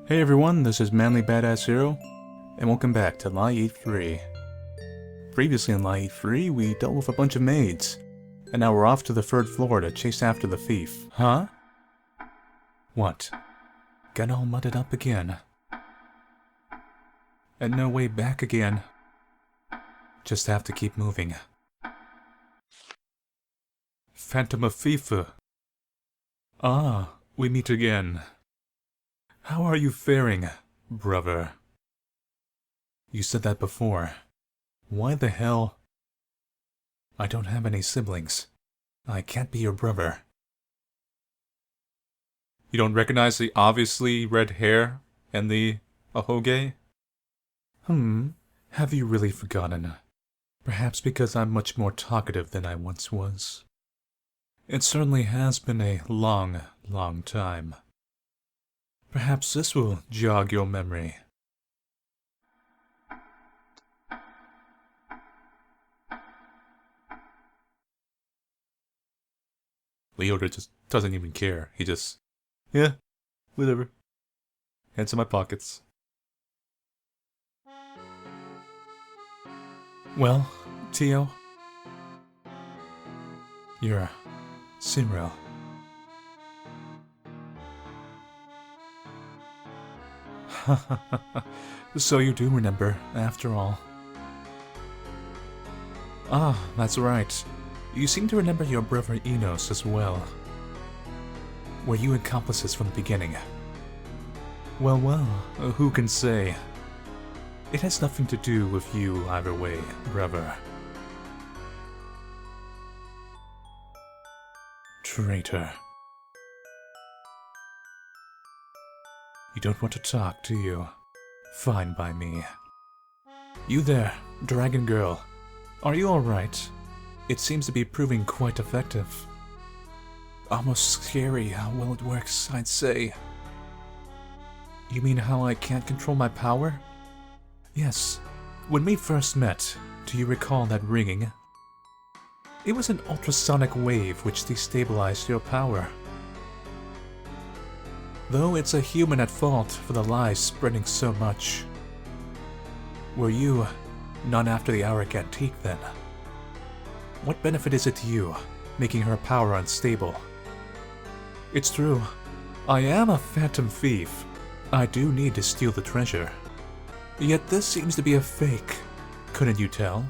Hey everyone, this is Manly Badass Hero, and welcome back to LiEat 3. Previously in LiEat 3, we dealt with a bunch of maids, and now we're off to the 3rd floor to chase after the thief. Huh? What? Got all mudded up again. And no way back again. Just have to keep moving. Phantom of Thief. Ah, we meet again. How are you faring, brother? You said that before. Why the hell? I don't have any siblings. I can't be your brother. You don't recognize the obviously red hair and the ahoge? Have you really forgotten? Perhaps because I'm much more talkative than I once was. It certainly has been a long, long time. Perhaps this will jog your memory. Leota just doesn't even care. He just, yeah, whatever. Hands in my pockets. Well, Tio? You're Sinro. So you do remember, after all. Ah, that's right. You seem to remember your brother Enos as well. Were you accomplices from the beginning? Well, who can say? It has nothing to do with you either way, brother. Traitor. You don't want to talk, do you? Fine by me. You there, Dragon Girl. Are you alright? It seems to be proving quite effective. Almost scary how well it works, I'd say. You mean how I can't control my power? Yes. When we first met, do you recall that ringing? It was an ultrasonic wave which destabilized your power. Though it's a human at fault for the lies spreading so much. Were you none after the Auric Antique then? What benefit is it to you, making her power unstable? It's true, I am a phantom thief. I do need to steal the treasure. Yet this seems to be a fake. Couldn't you tell?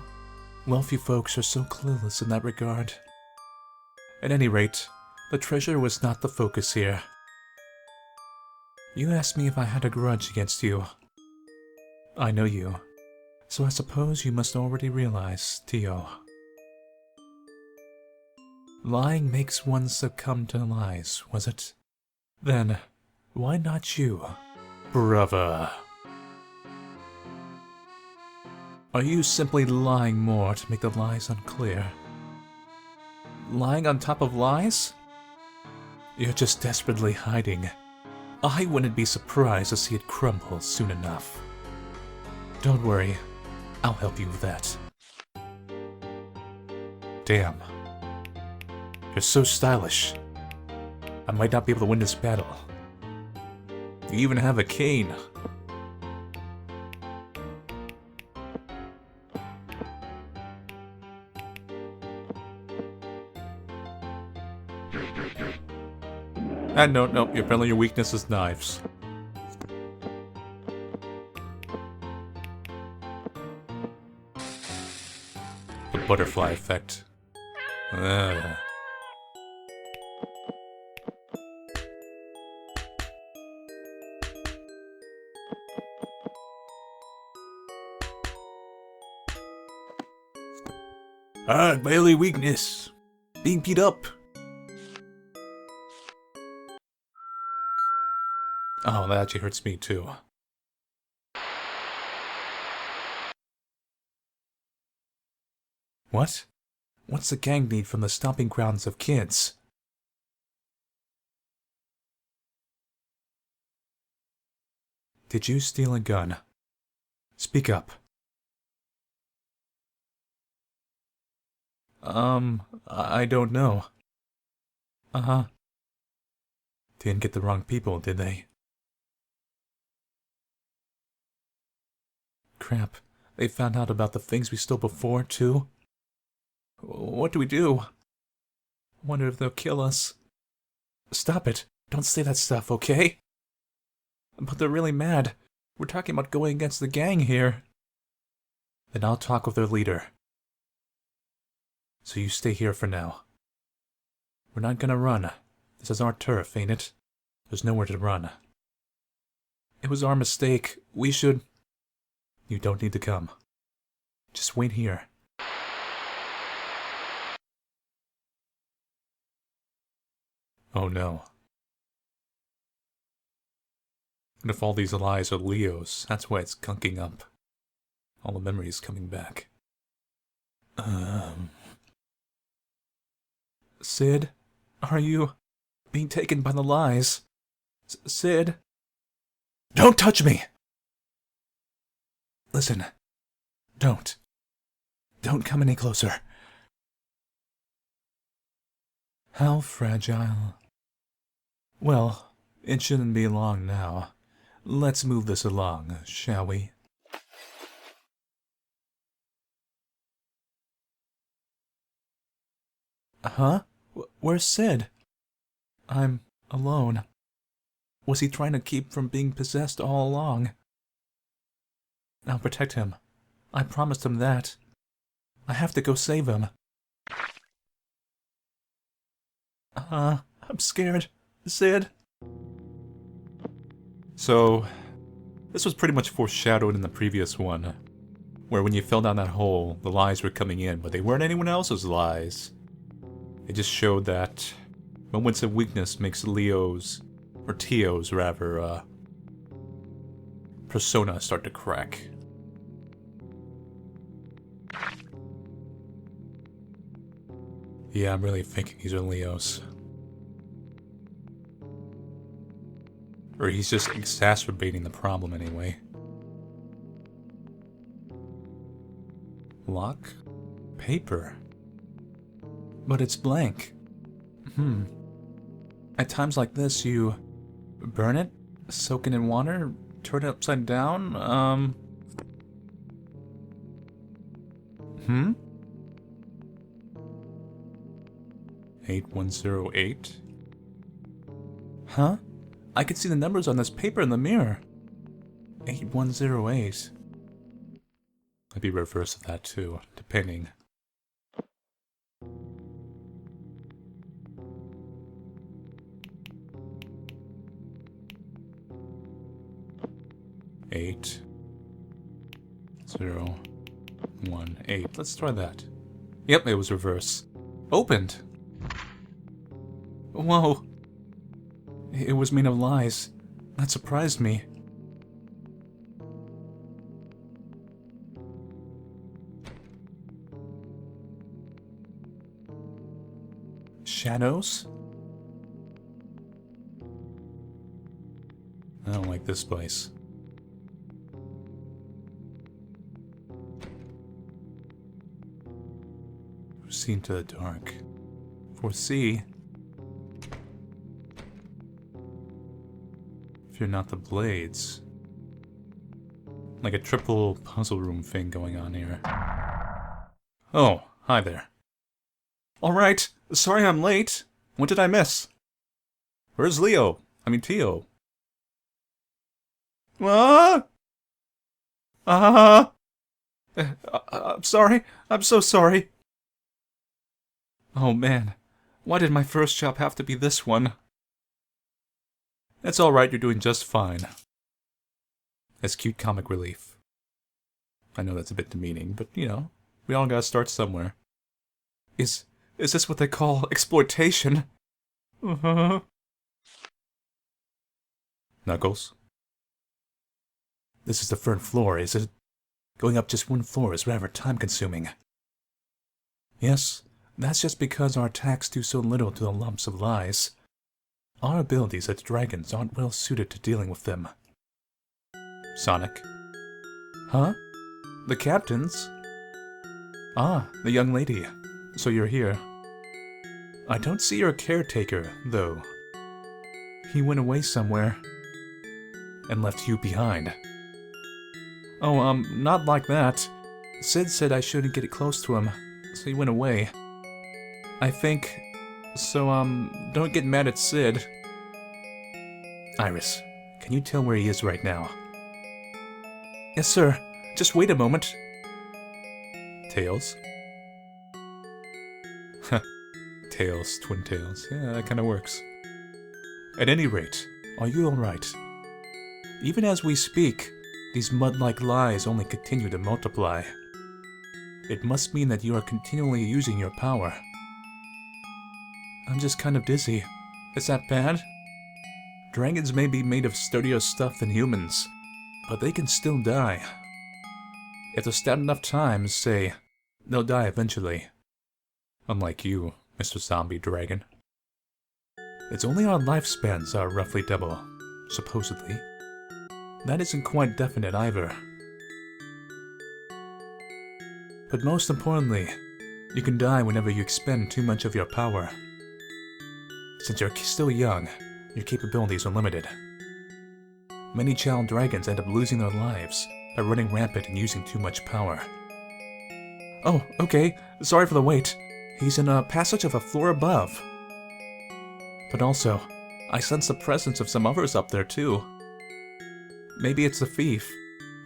Wealthy folks are so clueless in that regard. At any rate, the treasure was not the focus here. You asked me if I had a grudge against you. I know you, so I suppose you must already realize, Tio. Lying makes one succumb to lies, was it? Then, why not you, brother? Are you simply lying more to make the lies unclear? Lying on top of lies? You're just desperately hiding. I wouldn't be surprised to see it crumble soon enough. Don't worry, I'll help you with that. Damn. You're so stylish. I might not be able to win this battle. You even have a cane. And no, apparently your weakness is knives. The butterfly effect. My only weakness. Being beat up. Oh, that actually hurts me too. What? What's the gang need from the stomping grounds of kids? Did you steal a gun? Speak up. I don't know. Uh-huh. Didn't get the wrong people, did they? crap. They found out about the things we stole before, too. What do we do? Wonder if they'll kill us. Stop it. Don't say that stuff, okay? But they're really mad. We're talking about going against the gang here. Then I'll talk with their leader. So you stay here for now. We're not gonna run. This is our turf, ain't it? There's nowhere to run. It was our mistake. We should... You don't need to come. Just wait here. Oh no. And if all these lies are Leo's, that's why it's gunking up. All the memories coming back. Sid? Are you being taken by the lies? Sid? Don't touch me! Listen. Don't. Don't come any closer. How fragile. Well, it shouldn't be long now. Let's move this along, shall we? Huh? Where's Sid? I'm alone. Was he trying to keep from being possessed all along? I'll protect him. I promised him that. I have to go save him. I'm scared. Sid? So, this was pretty much foreshadowed in the previous one, where when you fell down that hole, the lies were coming in, but they weren't anyone else's lies. It just showed that moments of weakness makes Leo's, or Tio's rather, persona start to crack. Yeah, I'm really thinking these are Leo's. Or he's just exacerbating the problem anyway. Lock? Paper. But it's blank. At times like this, you burn it, soak it in water, turn it upside down, 8108? Huh? I can see the numbers on this paper in the mirror. 8108. Might be reverse of that too, depending. Eight, 0, 1, 8. Let's try that. Yep, it was reverse. Opened! Whoa! It was made of lies. That surprised me. Shadows? I don't like this place. See into the dark. Foresee. Fear not the blades. Like a triple puzzle room thing going on here. Oh, hi there. Alright, sorry I'm late. What did I miss? Where's Leo? I mean Tio. I'm sorry. I'm so sorry. Oh man, why did my first job have to be this one? That's alright, you're doing just fine. That's cute comic relief. I know that's a bit demeaning, but you know, we all gotta start somewhere. Is this what they call exploitation? Knuckles? This is the third floor, is it? Going up just one floor is rather time-consuming. Yes, that's just because our attacks do so little to the lumps of lies. Our abilities as dragons aren't well suited to dealing with them. Sonic. Huh? The captain's? Ah, the young lady. So you're here. I don't see your caretaker, though. He went away somewhere. And left you behind. Oh, not like that. Sid said I shouldn't get close to him, so he went away. I think... So, don't get mad at Sid. Iris, can you tell where he is right now? Yes, sir. Just wait a moment. Tails? Tails, twin tails. Yeah, that kinda works. At any rate, are you alright? Even as we speak, these mud-like lies only continue to multiply. It must mean that you are continually using your power. I'm just kind of dizzy. Is that bad? Dragons may be made of sturdier stuff than humans, but they can still die. If they're stabbed enough times, say, they'll die eventually. Unlike you, Mr. Zombie Dragon. It's only our lifespans are roughly double, supposedly. That isn't quite definite either. But most importantly, you can die whenever you expend too much of your power. Since you're still young, your capabilities are limited. Many child dragons end up losing their lives by running rampant and using too much power. Oh, okay, sorry for the wait. He's in a passage of a floor above. But also, I sense the presence of some others up there too. Maybe it's the thief.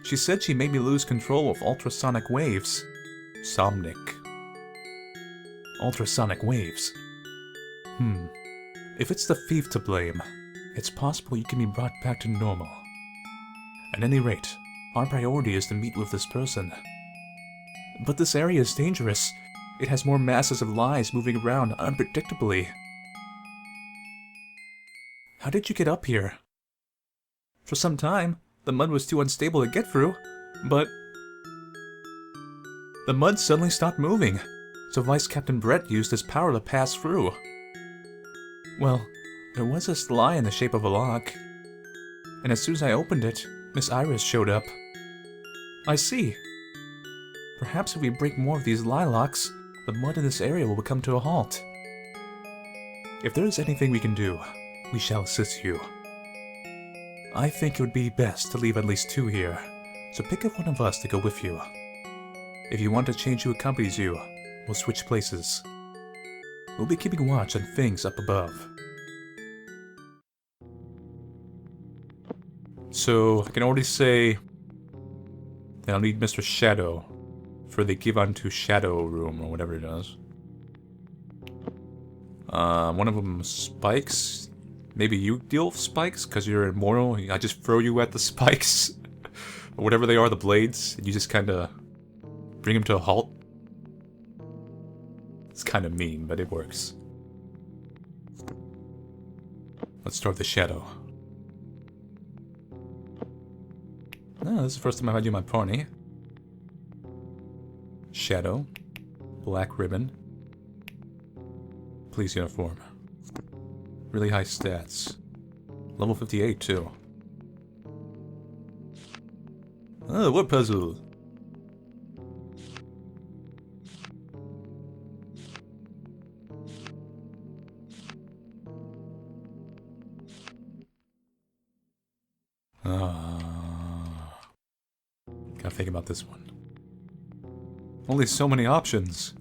She said she made me lose control of ultrasonic waves. Somnic. Ultrasonic waves. If it's the thief to blame, it's possible you can be brought back to normal. At any rate, our priority is to meet with this person. But this area is dangerous. It has more masses of lies moving around unpredictably. How did you get up here? For some time, the mud was too unstable to get through, but... The mud suddenly stopped moving, so Vice Captain Brett used his power to pass through. Well, there was this lie in the shape of a lock, and as soon as I opened it, Miss Iris showed up. I see. Perhaps if we break more of these lie locks, the mud in this area will come to a halt. If there is anything we can do, we shall assist you. I think it would be best to leave at least 2 here, so pick up one of us to go with you. If you want to change who accompanies you, we'll switch places. We'll be keeping watch on things up above. So, I can already say that I'll need Mr. Shadow for the Give Unto Shadow room, or whatever it is. One of them spikes. Maybe you deal with spikes, because you're immortal. I just throw you at the spikes. Or whatever they are, the blades. And you just kind of bring them to a halt. It's kind of mean, but it works. Let's start with the Shadow. Oh, this is the first time I've had you in my party. Shadow. Black ribbon. Police uniform. Really high stats. Level 58, too. Oh, what puzzle? Gotta think about this one. Only so many options.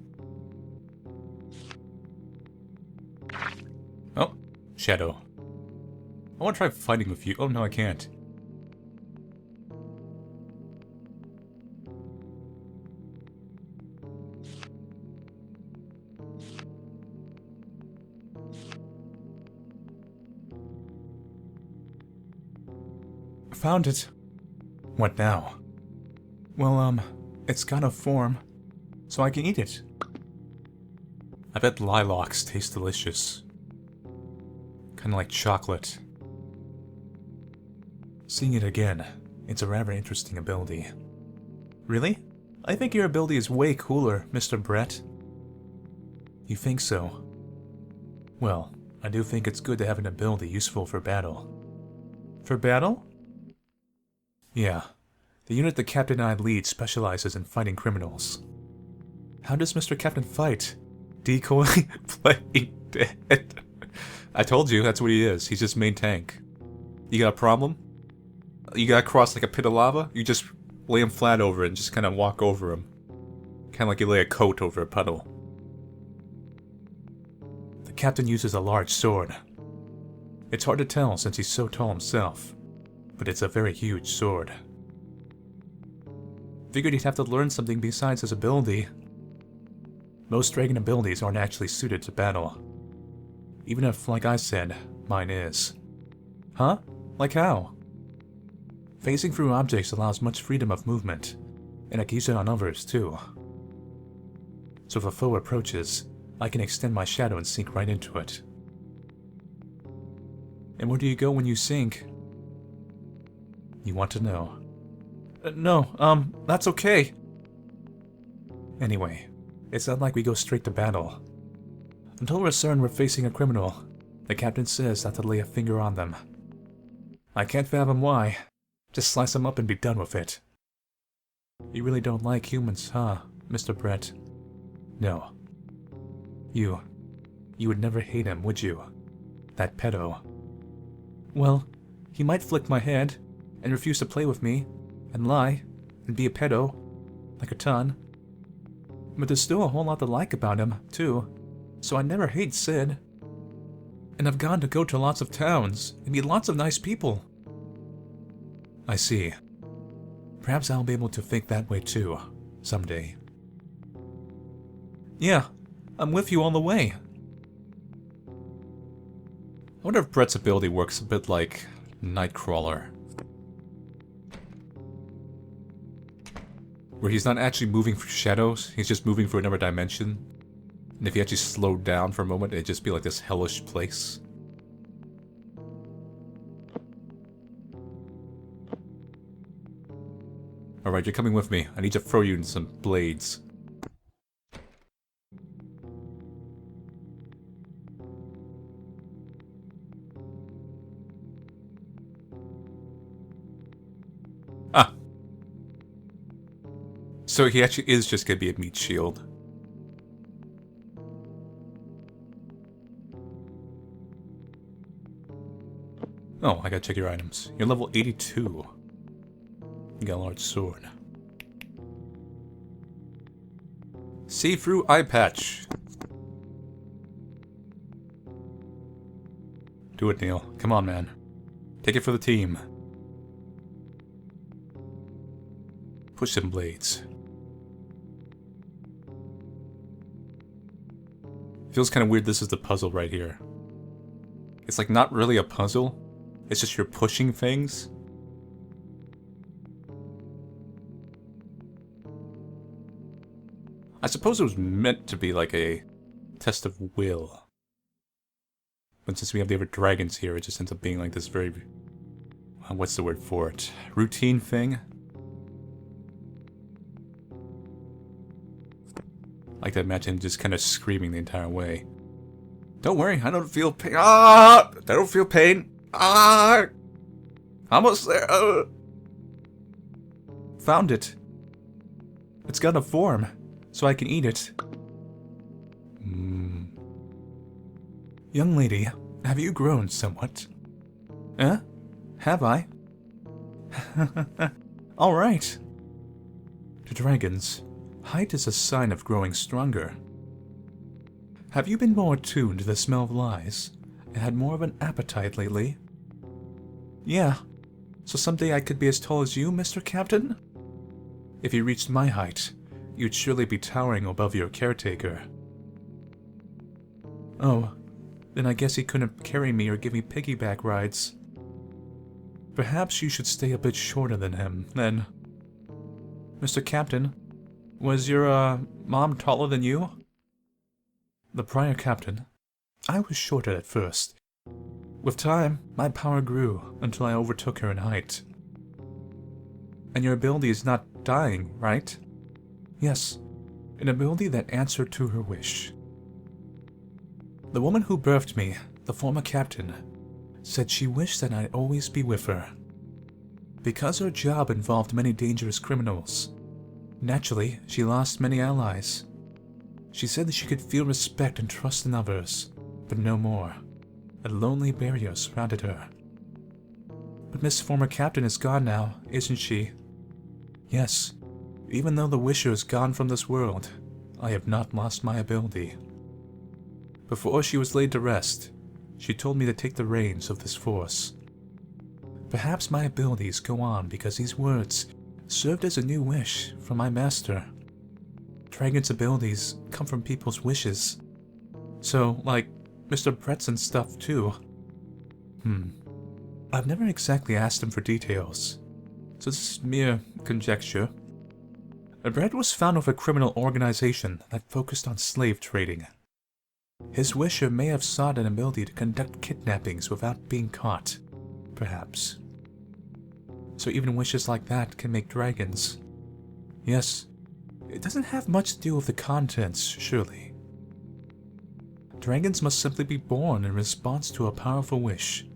Oh, Shadow. I want to try fighting with you. Oh no, I can't. Found it. What now? Well, it's got a form, so I can eat it. I bet lilacs taste delicious. Kinda like chocolate. Seeing it again, it's a rather interesting ability. Really? I think your ability is way cooler, Mr. Brett. You think so? Well, I do think it's good to have an ability useful for battle. For battle? Yeah. The unit the Captain and I lead specializes in fighting criminals. How does Mr. Captain fight? Decoy? Playing dead. I told you, that's what he is. He's just main tank. You got a problem? You gotta cross like a pit of lava? You just lay him flat over it and just kind of walk over him. Kind of like you lay a coat over a puddle. The captain uses a large sword. It's hard to tell since he's so tall himself, but it's a very huge sword. Figured he'd have to learn something besides his ability. Most dragon abilities aren't actually suited to battle. Even if, like I said, mine is. Huh? Like how? Phasing through objects allows much freedom of movement, and I can use it on others too. So if a foe approaches, I can extend my shadow and sink right into it. And where do you go when you sink? You want to know? No, that's okay. Anyway, it's not like we go straight to battle. Until we're certain we're facing a criminal, the captain says not to lay a finger on them. I can't fathom why. Just slice them up and be done with it. You really don't like humans, huh, Mr. Brett? No. You would never hate him, would you? That pedo. Well, he might flick my head, and refuse to play with me, and lie, and be a pedo, like a ton. But there's still a whole lot to like about him, too, so I never hate Sid. And I've gone to go to lots of towns, and meet lots of nice people. I see. Perhaps I'll be able to think that way too, someday. Yeah, I'm with you all the way. I wonder if Brett's ability works a bit like Nightcrawler. Where he's not actually moving through shadows, he's just moving through another dimension. And if he actually slowed down for a moment, it'd just be like this hellish place. Alright, you're coming with me. I need to throw you in some blades. Ah! So he actually is just gonna be a meat shield. Oh, I gotta check your items. You're level 82. You got a large sword. See-through eye patch. Do it, Neil. Come on, man. Take it for the team. Push them blades. Feels kind of weird this is the puzzle right here. It's like not really a puzzle. It's just you're pushing things. I suppose it was meant to be like a test of will. But since we have the other dragons here, it just ends up being like this very... what's the word for it? Routine thing? I like to imagine him just kind of screaming the entire way. Don't worry, I don't feel pain. Ah! I don't feel pain. Ah! Almost there. Found it. It's got a form, so I can eat it. Young lady, have you grown somewhat? Have I? Alright. To dragons, height is a sign of growing stronger. Have you been more attuned to the smell of lies, and had more of an appetite lately? Yeah. So someday I could be as tall as you, Mr. Captain? If you reached my height, you'd surely be towering above your caretaker. Oh, then I guess he couldn't carry me or give me piggyback rides. Perhaps you should stay a bit shorter than him, then. Mr. Captain, was your, mom taller than you? The prior captain. I was shorter at first. With time, my power grew until I overtook her in height. And your ability is not dying, right? Yes, an ability that answered to her wish. The woman who birthed me, the former captain, said she wished that I'd always be with her. Because her job involved many dangerous criminals, naturally, she lost many allies. She said that she could feel respect and trust in others, but no more. A lonely barrier surrounded her. But Miss Former Captain is gone now, isn't she? Yes, even though the Wisher is gone from this world, I have not lost my ability. Before she was laid to rest, she told me to take the reins of this force. Perhaps my abilities go on because these words served as a new wish from my master. Dragon's abilities come from people's wishes. So, like, Mr. Brett's and stuff too. I've never exactly asked him for details, so this is mere conjecture. Brett was found with a criminal organization that focused on slave trading. His wisher may have sought an ability to conduct kidnappings without being caught, perhaps. So even wishes like that can make dragons. Yes, it doesn't have much to do with the contents, surely. Dragons must simply be born in response to a powerful wish.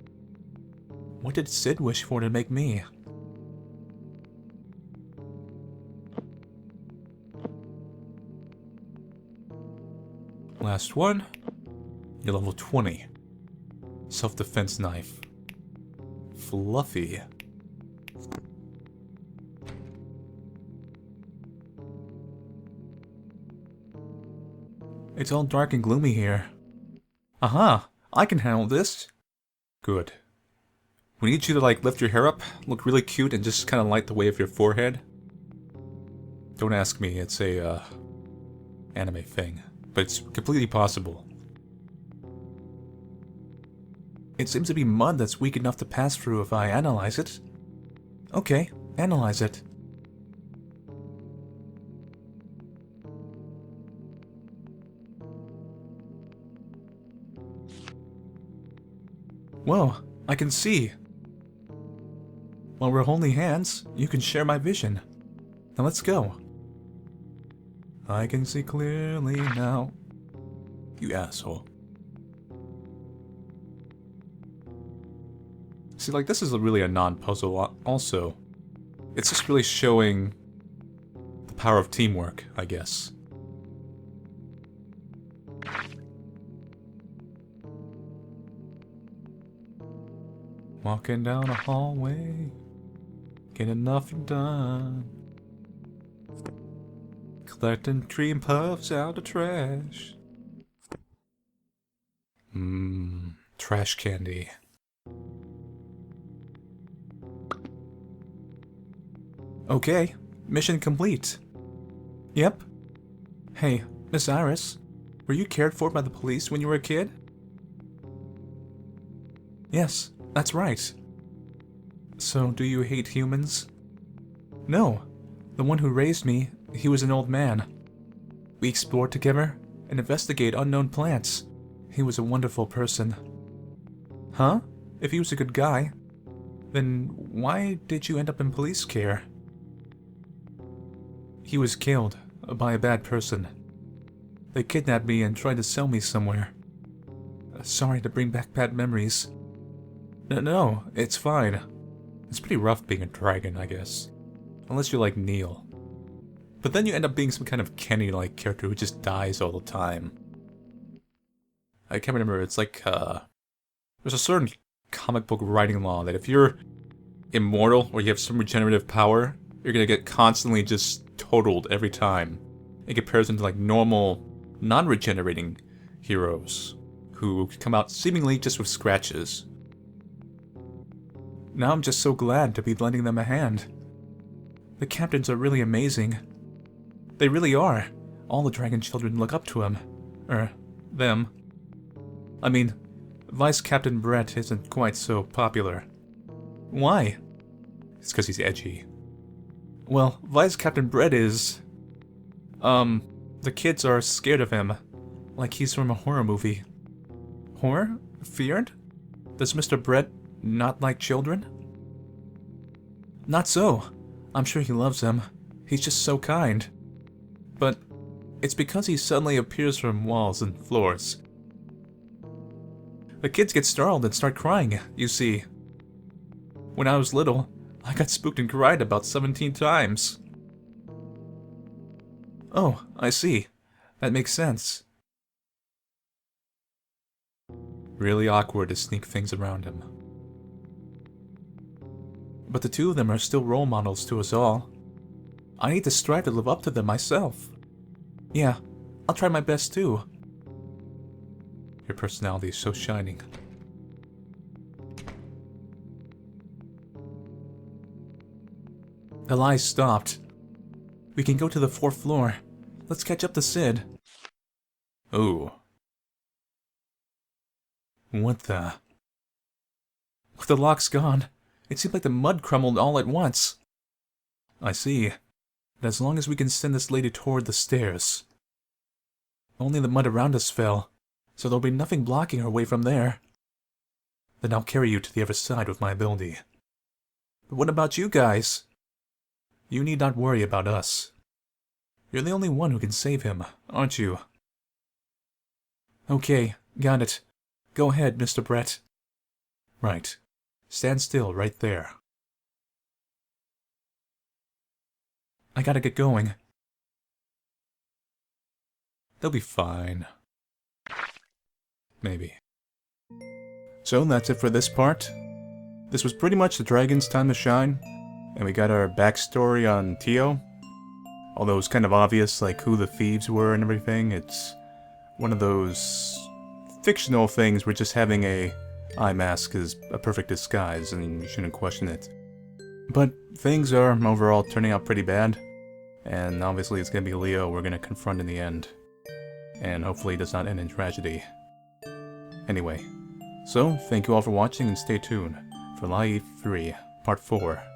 What did Sid wish for to make me? Last one. You're level 20. Self-defense knife. Fluffy. It's all dark and gloomy here. Aha! I can handle this! Good. We need you to, like, lift your hair up, look really cute, and just kind of light the way of your forehead. Don't ask me, it's a, anime thing. But it's completely possible. It seems to be mud that's weak enough to pass through if I analyze it. Okay, analyze it. Whoa, I can see. While we're holding hands, you can share my vision. Now let's go. I can see clearly now. You asshole. See, like, this is really a non-puzzle also. It's just really showing the power of teamwork, I guess. Walking down a hallway, getting nothing done. Collecting cream puffs out of trash. Trash candy. Okay, mission complete. Yep. Hey, Miss Iris, were you cared for by the police when you were a kid? Yes, that's right. So, do you hate humans? No. The one who raised me, he was an old man. We explored together and investigated unknown plants. He was a wonderful person. Huh? If he was a good guy, then why did you end up in police care? He was killed by a bad person. They kidnapped me and tried to sell me somewhere. Sorry to bring back bad memories. No, it's fine. It's pretty rough being a dragon, I guess. Unless you're like Neil. But then you end up being some kind of Kenny-like character who just dies all the time. I can't remember, it's like, there's a certain comic book writing law that if you're immortal or you have some regenerative power, you're gonna get constantly just totaled every time. In comparison to like normal, non-regenerating heroes who come out seemingly just with scratches. Now I'm just so glad to be lending them a hand. The captains are really amazing. They really are. All the dragon children look up to him. Them. I mean, Vice Captain Brett isn't quite so popular. Why? It's because he's edgy. Well, Vice Captain Brett is... the kids are scared of him. Like he's from a horror movie. Horror? Feared? Does Mr. Brett not like children? Not so. I'm sure he loves them. He's just so kind. But it's because he suddenly appears from walls and floors. The kids get startled and start crying, you see. When I was little, I got spooked and cried about 17 times. Oh, I see. That makes sense. Really awkward to sneak things around him. But the two of them are still role models to us all. I need to strive to live up to them myself. Yeah, I'll try my best too. Your personality is so shining. The lies stopped. We can go to the 4th floor. Let's catch up to Sid. Ooh. What the? With the locks gone, it seemed like the mud crumbled all at once. I see. But as long as we can send this lady toward the stairs. Only the mud around us fell, so there'll be nothing blocking her way from there. Then I'll carry you to the other side with my ability. But what about you guys? You need not worry about us. You're the only one who can save him, aren't you? Okay, got it. Go ahead, Mr. Brett. Right. Stand still right there. I gotta get going. They'll be fine. Maybe. So that's it for this part. This was pretty much the dragon's time to shine. And we got our backstory on Tio. Although it's kind of obvious, like, who the thieves were and everything. It's one of those fictional things where just having a eye mask is a perfect disguise, and you shouldn't question it. But things are overall turning out pretty bad. And obviously it's gonna be Leo we're gonna confront in the end. And hopefully it does not end in tragedy. Anyway, so thank you all for watching and stay tuned for LiEat 3, Part 4.